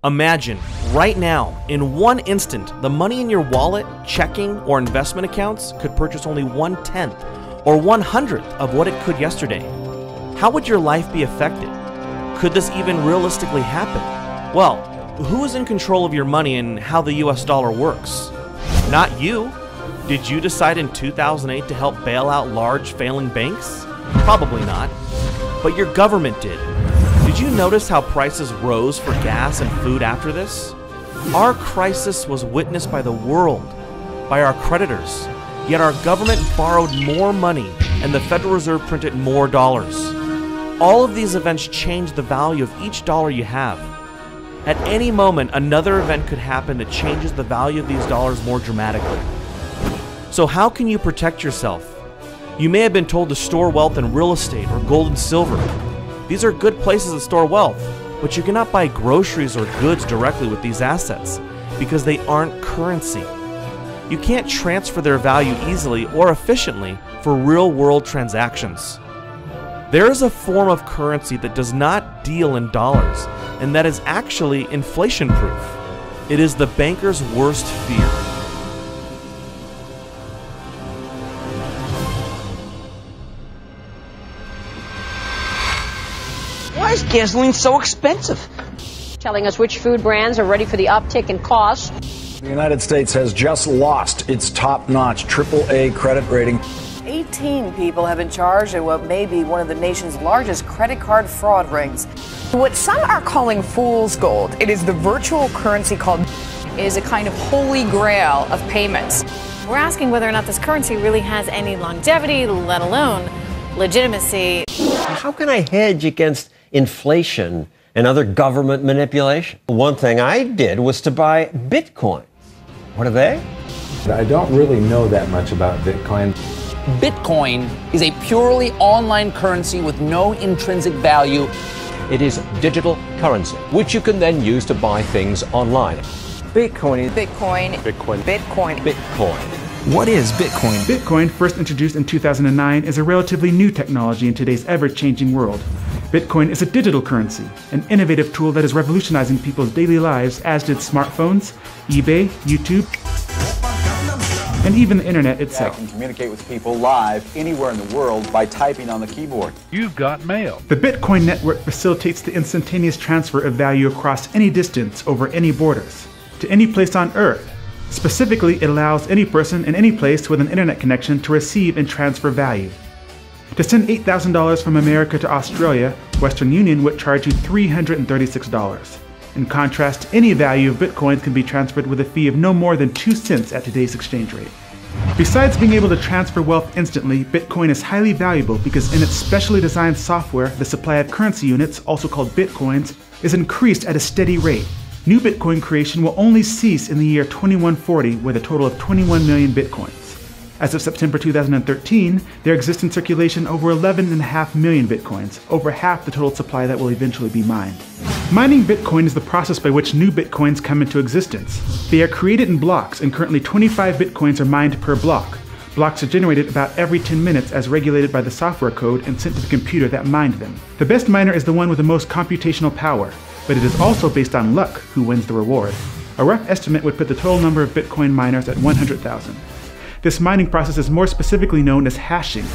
Imagine, right now, in one instant, the money in your wallet, checking, or investment accounts could purchase only 1/10 or 1/100th of what it could yesterday. How would your life be affected? Could this even realistically happen? Well, who is in control of your money and how the US dollar works? Not you. Did you decide in 2008 to help bail out large failing banks? Probably not. But your government did. Did you notice how prices rose for gas and food after this? Our crisis was witnessed by the world, by our creditors, yet our government borrowed more money and the Federal Reserve printed more dollars. All of these events change the value of each dollar you have. At any moment, another event could happen that changes the value of these dollars more dramatically. So how can you protect yourself? You may have been told to store wealth in real estate or gold and silver. These are good places to store wealth, but you cannot buy groceries or goods directly with these assets because they aren't currency. You can't transfer their value easily or efficiently for real-world transactions. There is a form of currency that does not deal in dollars, and that is actually inflation-proof. It is the banker's worst fear. Why is gasoline so expensive? Telling us which food brands are ready for the uptick in costs. The United States has just lost its top-notch AAA credit rating. 18 people have been charged in what may be one of the nation's largest credit card fraud rings. What some are calling fool's gold, it is the virtual currency called is a kind of holy grail of payments. We're asking whether or not this currency really has any longevity, let alone legitimacy. How can I hedge against inflation and other government manipulation? One thing I did was to buy Bitcoin. What are they? I don't really know that much about Bitcoin. Bitcoin is a purely online currency with no intrinsic value. It is digital currency, which you can then use to buy things online. Bitcoin. What is Bitcoin? Bitcoin, first introduced in 2009, is a relatively new technology in today's ever-changing world. Bitcoin is a digital currency, an innovative tool that is revolutionizing people's daily lives, as did smartphones, eBay, YouTube, and even the internet itself. I can communicate with people live anywhere in the world by typing on the keyboard. You've got mail. The Bitcoin network facilitates the instantaneous transfer of value across any distance over any borders, to any place on Earth. Specifically, it allows any person in any place with an internet connection to receive and transfer value. To send $8,000 from America to Australia, Western Union would charge you $336. In contrast, any value of Bitcoin can be transferred with a fee of no more than 2 cents at today's exchange rate. Besides being able to transfer wealth instantly, Bitcoin is highly valuable because in its specially designed software, the supply of currency units, also called Bitcoins, is increased at a steady rate. New Bitcoin creation will only cease in the year 2140 with a total of 21 million Bitcoins. As of September 2013, there exist in circulation over 11.5 million Bitcoins, over half the total supply that will eventually be mined. Mining Bitcoin is the process by which new Bitcoins come into existence. They are created in blocks, and currently 25 Bitcoins are mined per block. Blocks are generated about every 10 minutes as regulated by the software code and sent to the computer that mined them. The best miner is the one with the most computational power, but it is also based on luck who wins the reward. A rough estimate would put the total number of Bitcoin miners at 100,000. This mining process is more specifically known as hashing.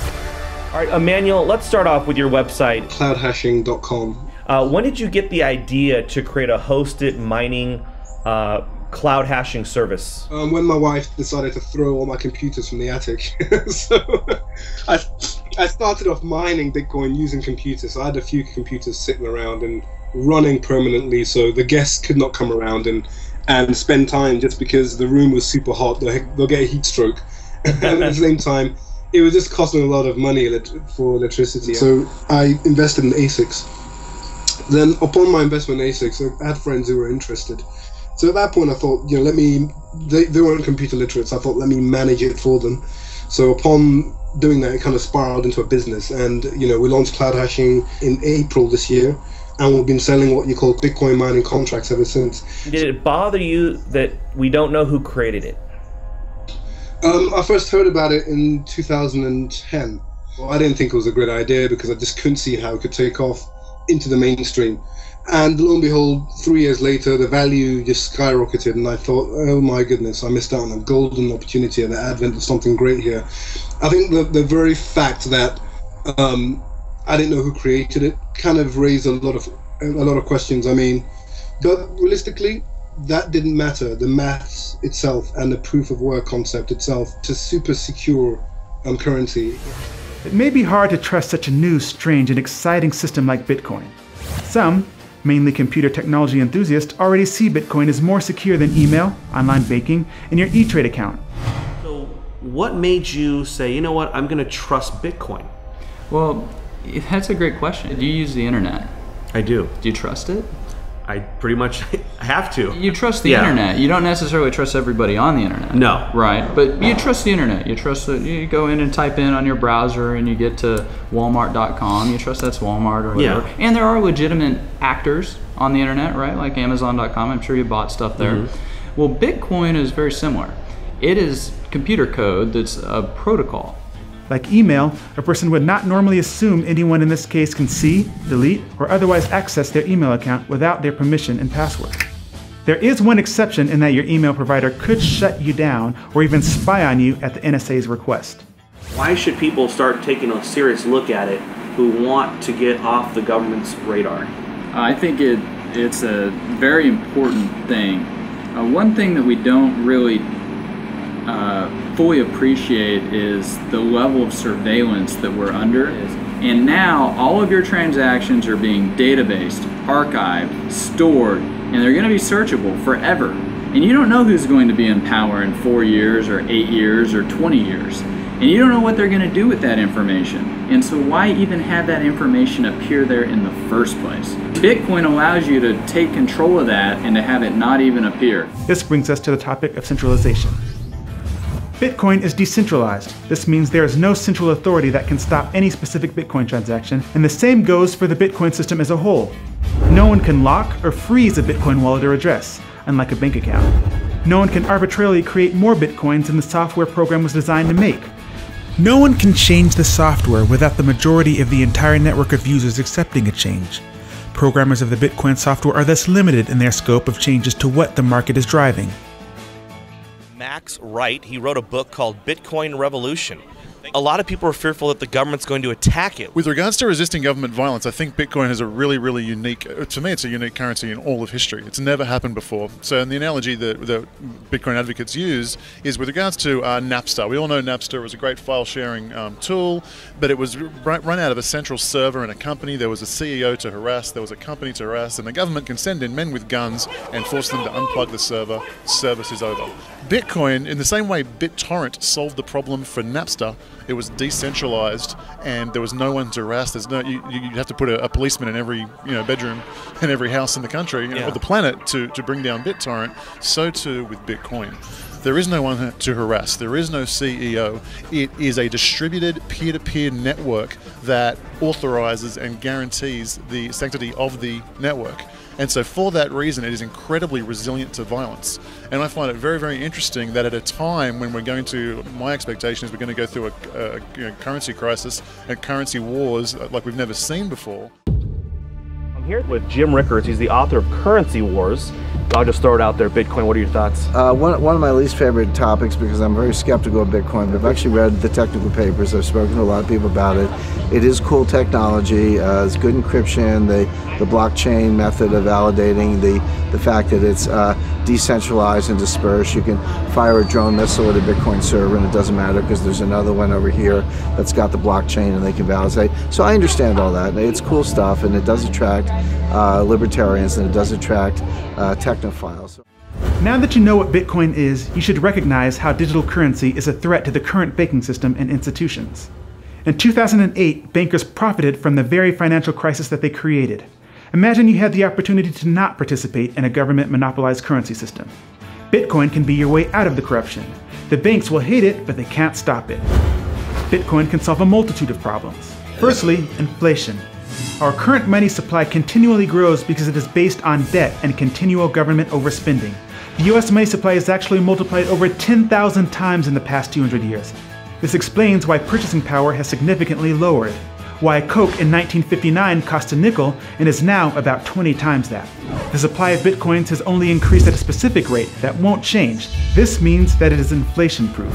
All right, Emmanuel, let's start off with your website. Cloudhashing.com. When did you get the idea to create a hosted mining cloud hashing service? When my wife decided to throw all my computers from the attic. So I started off mining Bitcoin using computers. So I had a few computers sitting around and running permanently, so the guests could not come around and spend time just because the room was super hot. They'll get a heat stroke. And at the same time, it was just costing a lot of money for electricity. So I invested in ASICs. Then upon my investment in ASICs, I had friends who were interested. So at that point I thought, they weren't computer literate, so I thought, let me manage it for them. So upon doing that, it kind of spiraled into a business. And, we launched Cloud Hashing in April this year. And we've been selling what you call Bitcoin mining contracts ever since. Did it bother you that we don't know who created it? I first heard about it in 2010. Well, I didn't think it was a great idea because I just couldn't see how it could take off into the mainstream. And lo and behold, 3 years later, the value just skyrocketed, and I thought, oh my goodness, I missed out on a golden opportunity and the advent of something great here. I think the very fact that I didn't know who created it kind of raised a lot of questions. I mean, but realistically, that didn't matter. The maths itself and the proof of work concept itself, it's a super secure currency. It may be hard to trust such a new, strange, and exciting system like Bitcoin. Some, mainly computer technology enthusiasts, already see Bitcoin as more secure than email, online banking, and your E-Trade account. So what made you say, you know what, I'm going to trust Bitcoin? Well, that's a great question. Do you use the internet? I do. Do you trust it? I pretty much have to. You trust the internet. You don't necessarily trust everybody on the internet. No. Right. But you trust the internet. You trust that you go in and type in on your browser and you get to Walmart.com. You trust that's Walmart or whatever. Yeah. And there are legitimate actors on the internet, right? Like Amazon.com. I'm sure you bought stuff there. Mm-hmm. Well, Bitcoin is very similar. It is computer code that's a protocol. Like email, a person would not normally assume anyone in this case can see, delete, or otherwise access their email account without their permission and password. There is one exception in that your email provider could shut you down or even spy on you at the NSA's request. Why should people start taking a serious look at it who want to get off the government's radar? I think it's a very important thing. One thing that we don't really fully appreciate is the level of surveillance that we're under. And now all of your transactions are being databased, archived, stored, and they're going to be searchable forever. And you don't know who's going to be in power in 4 years or 8 years or 20 years. And you don't know what they're going to do with that information. And so why even have that information appear there in the first place? Bitcoin allows you to take control of that and to have it not even appear. This brings us to the topic of centralization. Bitcoin is decentralized. This means there is no central authority that can stop any specific Bitcoin transaction, and the same goes for the Bitcoin system as a whole. No one can lock or freeze a Bitcoin wallet or address, unlike a bank account. No one can arbitrarily create more Bitcoins than the software program was designed to make. No one can change the software without the majority of the entire network of users accepting a change. Programmers of the Bitcoin software are thus limited in their scope of changes to what the market is driving. Max Wright, he wrote a book called Bitcoin Revolution. A lot of people are fearful that the government's going to attack it. With regards to resisting government violence, I think Bitcoin has a really, really unique, to me it's a unique currency in all of history. It's never happened before. So and the analogy that Bitcoin advocates use is with regards to Napster. We all know Napster was a great file sharing tool, but it was run out of a central server in a company. There was a CEO to harass, there was a company to harass, and the government can send in men with guns and force them to unplug the server. Service is over. Bitcoin, in the same way BitTorrent solved the problem for Napster, it was decentralized and there was no one to harass. There's no, you have to put a policeman in every bedroom in every house in the country or the planet to bring down BitTorrent. So too with Bitcoin. There is no one to harass. There is no CEO. It is a distributed peer-to-peer network that authorizes and guarantees the sanctity of the network. And so for that reason, it is incredibly resilient to violence. And I find it very, very interesting that at a time when we're going to, my expectation is we're going to go through a currency crisis and currency wars like we've never seen before. I'm here with Jim Rickards. He's the author of Currency Wars. I'll just throw it out there. Bitcoin, what are your thoughts? One of my least favorite topics, because I'm very skeptical of Bitcoin, but I've actually read the technical papers. I've spoken to a lot of people about it. It is cool technology. It's good encryption, the blockchain method of validating, the fact that it's decentralized and dispersed. You can fire a drone missile at a Bitcoin server and it doesn't matter because there's another one over here that's got the blockchain and they can validate. So I understand all that. It's cool stuff and it does attract libertarians and it does attract technophiles. Now that you know what Bitcoin is, you should recognize how digital currency is a threat to the current banking system and institutions. In 2008, bankers profited from the very financial crisis that they created. Imagine you had the opportunity to not participate in a government-monopolized currency system. Bitcoin can be your way out of the corruption. The banks will hate it, but they can't stop it. Bitcoin can solve a multitude of problems. Firstly, inflation. Our current money supply continually grows because it is based on debt and continual government overspending. The US money supply has actually multiplied over 10,000 times in the past 200 years. This explains why purchasing power has significantly lowered. why Coke in 1959 cost a nickel and is now about 20 times that. The supply of bitcoins has only increased at a specific rate that won't change. This means that it is inflation-proof.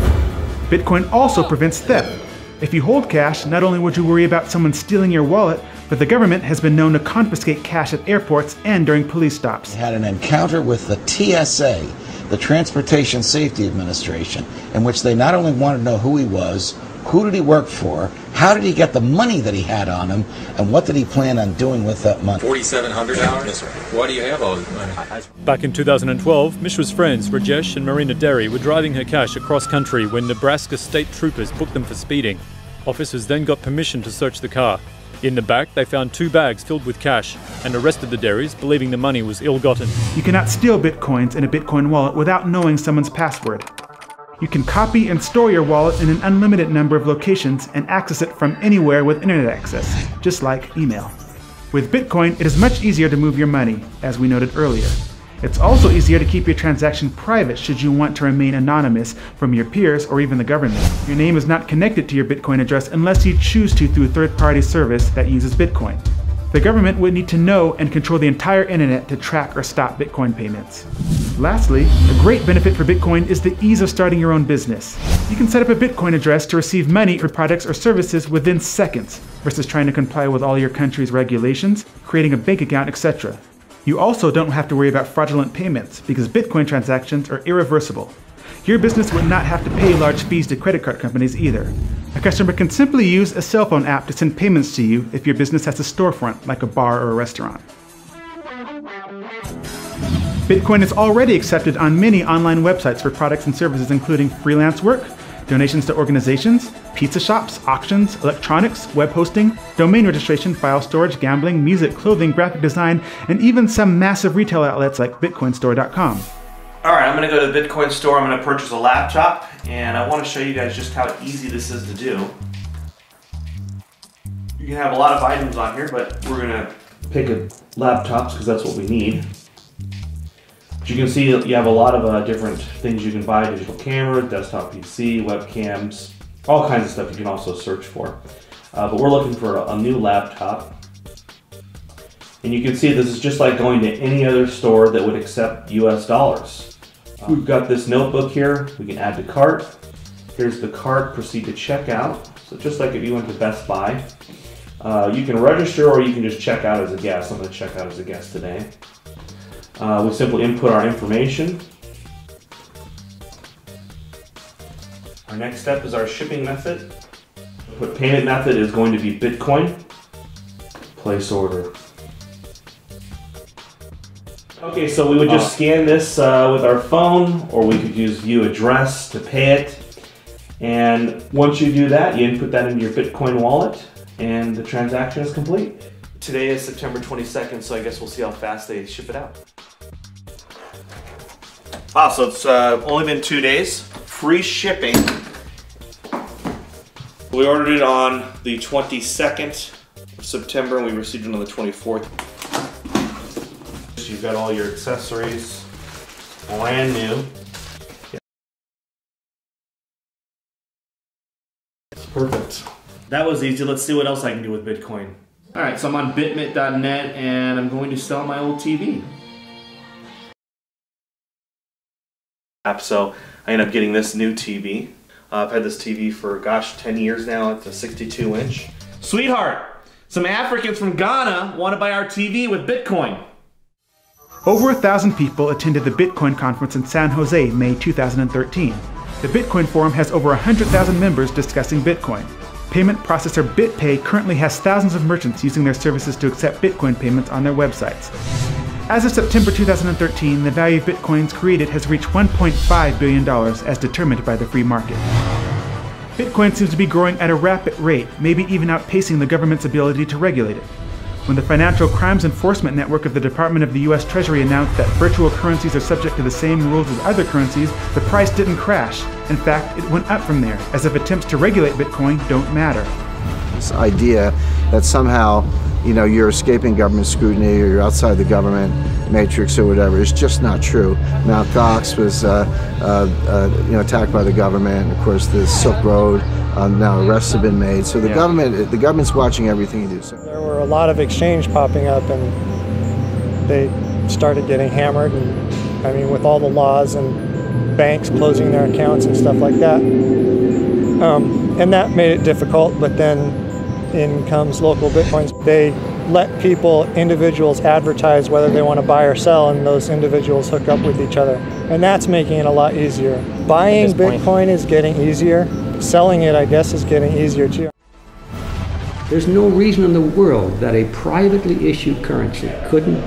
Bitcoin also prevents theft. If you hold cash, not only would you worry about someone stealing your wallet, but the government has been known to confiscate cash at airports and during police stops. Had an encounter with the TSA, the Transportation Safety Administration, in which they not only wanted to know who he was, who did he work for, how did he get the money that he had on him, and what did he plan on doing with that money. $4,700? Yes, sir. Why do you have all this money? Back in 2012, Mishra's friends, Rajesh and Marina Derry, were driving her cash across country when Nebraska state troopers booked them for speeding. Officers then got permission to search the car. In the back, they found 2 bags filled with cash and arrested the Derrys, believing the money was ill-gotten. You cannot steal bitcoins in a Bitcoin wallet without knowing someone's password. You can copy and store your wallet in an unlimited number of locations and access it from anywhere with internet access, just like email. With Bitcoin, it is much easier to move your money, as we noted earlier. It's also easier to keep your transaction private should you want to remain anonymous from your peers or even the government. Your name is not connected to your Bitcoin address unless you choose to through a third-party service that uses Bitcoin. The government would need to know and control the entire internet to track or stop Bitcoin payments. Lastly, a great benefit for Bitcoin is the ease of starting your own business. You can set up a Bitcoin address to receive money for products or services within seconds, versus trying to comply with all your country's regulations, creating a bank account, etc. You also don't have to worry about fraudulent payments because Bitcoin transactions are irreversible. Your business would not have to pay large fees to credit card companies either. A customer can simply use a cell phone app to send payments to you if your business has a storefront, like a bar or a restaurant. Bitcoin is already accepted on many online websites for products and services including freelance work, donations to organizations, pizza shops, auctions, electronics, web hosting, domain registration, file storage, gambling, music, clothing, graphic design, and even some massive retail outlets like bitcoinstore.com. Alright, I'm going to go to the Bitcoin store, I'm going to purchase a laptop, and I want to show you guys just how easy this is to do. You can have a lot of items on here, but we're going to pick laptops because that's what we need. But you can see you have a lot of different things you can buy, digital cameras, desktop PC, webcams, all kinds of stuff you can also search for. But we're looking for a new laptop. And you can see this is just like going to any other store that would accept US dollars. We've got this notebook here, we can add to cart. Here's the cart, proceed to checkout. So just like if you went to Best Buy. You can register or you can just check out as a guest. I'm going to check out as a guest today. We simply input our information. Our next step is our shipping method. The payment method is going to be Bitcoin. Place order. Okay, so we would just scan this with our phone, or we could use view address to pay it. And once you do that, you input that into your Bitcoin wallet, and the transaction is complete. Today is September 22nd, so I guess we'll see how fast they ship it out. Wow, so it's only been 2 days. Free shipping. We ordered it on the 22nd of September, and we received it on the 24th. You've got all your accessories, brand new. Perfect. That was easy. Let's see what else I can do with Bitcoin. All right, so I'm on bitmit.net and I'm going to sell my old TV. So I ended up getting this new TV. I've had this TV for, gosh, 10 years now. It's a 62-inch. Sweetheart, some Africans from Ghana want to buy our TV with Bitcoin. Over 1,000 people attended the Bitcoin conference in San Jose, May 2013. The Bitcoin Forum has over 100,000 members discussing Bitcoin. Payment processor BitPay currently has thousands of merchants using their services to accept Bitcoin payments on their websites. As of September 2013, the value of Bitcoins created has reached $1.5 billion as determined by the free market. Bitcoin seems to be growing at a rapid rate, maybe even outpacing the government's ability to regulate it. When the Financial Crimes Enforcement Network of the Department of the U.S. Treasury announced that virtual currencies are subject to the same rules as other currencies, the price didn't crash. In fact, it went up from there, as if attempts to regulate Bitcoin don't matter. This idea that somehow, you're escaping government scrutiny or you're outside the government matrix or whatever. It's just not true. Mt. Gox was attacked by the government. Of course, the Silk Road, now arrests have been made. So the government's watching everything you do. So there were a lot of exchange popping up, and they started getting hammered. And I mean, with all the laws and banks closing their accounts and stuff like that, and that made it difficult. But then in comes local Bitcoins. They let individuals advertise whether they want to buy or sell, and those individuals hook up with each other. And that's making it a lot easier. Buying Bitcoin is getting easier. Selling it, I guess, is getting easier too. There's no reason in the world that a privately issued currency couldn't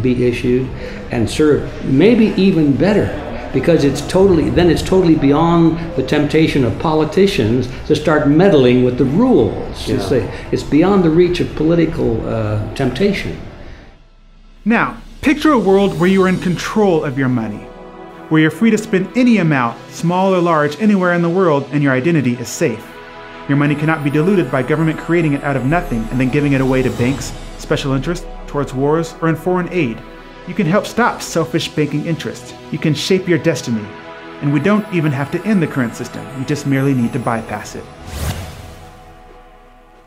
be issued and serve maybe even better, because it's totally beyond the temptation of politicians to start meddling with the rules. Yeah. It's beyond the reach of political temptation. Now, picture a world where you are in control of your money, where you're free to spend any amount, small or large, anywhere in the world, and your identity is safe. Your money cannot be diluted by government creating it out of nothing and then giving it away to banks, special interests, towards wars, or in foreign aid. You can help stop selfish banking interests. You can shape your destiny. And we don't even have to end the current system. We just merely need to bypass it.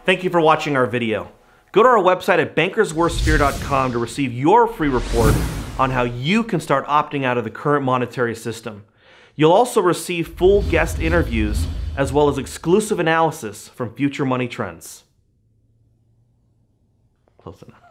Thank you for watching our video. Go to our website at bankersworstfear.com to receive your free report on how you can start opting out of the current monetary system. You'll also receive full guest interviews as well as exclusive analysis from future money trends. Close enough.